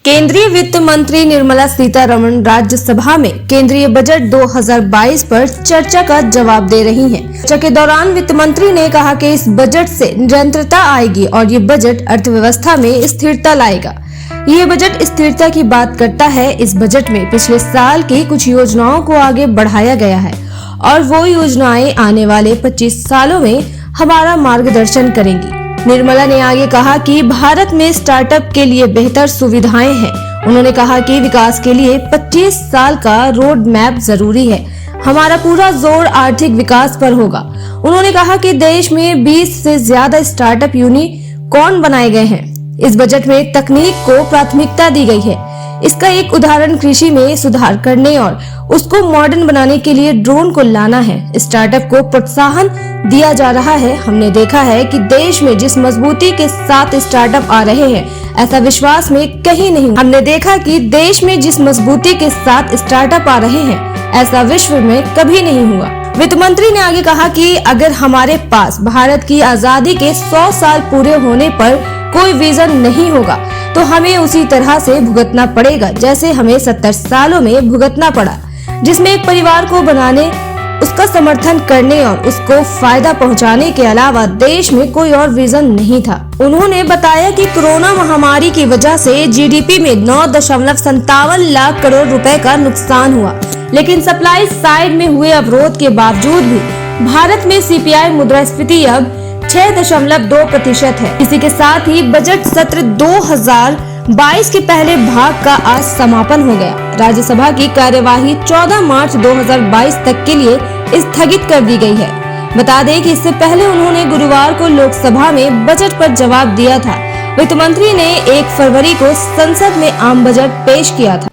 केंद्रीय वित्त मंत्री निर्मला सीतारमण राज्यसभा में केंद्रीय बजट 2022 पर चर्चा का जवाब दे रही हैं। चर्चा के दौरान वित्त मंत्री ने कहा कि इस बजट से निरंतरता आएगी और ये बजट अर्थव्यवस्था में स्थिरता लाएगा। ये बजट स्थिरता की बात करता है। इस बजट में पिछले साल की कुछ योजनाओं को आगे बढ़ाया गया है और वो योजनाएं आने वाले 25 सालों में हमारा मार्गदर्शन करेंगी। निर्मला ने आगे कहा कि भारत में स्टार्टअप के लिए बेहतर सुविधाएं हैं। उन्होंने कहा कि विकास के लिए 25 साल का रोड मैप जरूरी है। हमारा पूरा जोर आर्थिक विकास पर होगा। उन्होंने कहा कि देश में 20 से ज्यादा स्टार्टअप यूनिकॉर्न बनाए गए हैं। इस बजट में तकनीक को प्राथमिकता दी गई है। इसका एक उदाहरण कृषि में सुधार करने और उसको मॉडर्न बनाने के लिए ड्रोन को लाना है। स्टार्टअप को प्रोत्साहन दिया जा रहा है। हमने देखा है कि देश में जिस मजबूती के साथ स्टार्टअप आ रहे हैं, ऐसा विश्वास में कहीं नहीं। हमने देखा कि देश में जिस मजबूती के साथ स्टार्टअप आ रहे हैं, ऐसा विश्व में कभी नहीं हुआ। वित्त मंत्री ने आगे कहा कि अगर हमारे पास भारत की आजादी के 100 साल पूरे होने पर कोई विजन नहीं होगा तो हमें उसी तरह से भुगतना पड़ेगा जैसे हमें 70 सालों में भुगतना पड़ा, जिसमें एक परिवार को बनाने, उसका समर्थन करने और उसको फायदा पहुंचाने के अलावा देश में कोई और विजन नहीं था। उन्होंने बताया कि कोरोना महामारी की वजह से जीडीपी में 9.57 लाख करोड़ रुपए का नुकसान हुआ, लेकिन सप्लाई साइड में हुए अवरोध के बावजूद भी भारत में सीपीआई मुद्रास्फीति अब 6.2% है। इसी के साथ ही बजट सत्र 2022 के पहले भाग का आज समापन हो गया। राज्यसभा की कार्यवाही 14 मार्च 2022 तक के लिए स्थगित कर दी गई है। बता दें कि इससे पहले उन्होंने गुरुवार को लोकसभा में बजट पर जवाब दिया था। वित्त मंत्री ने 1 फरवरी को संसद में आम बजट पेश किया था।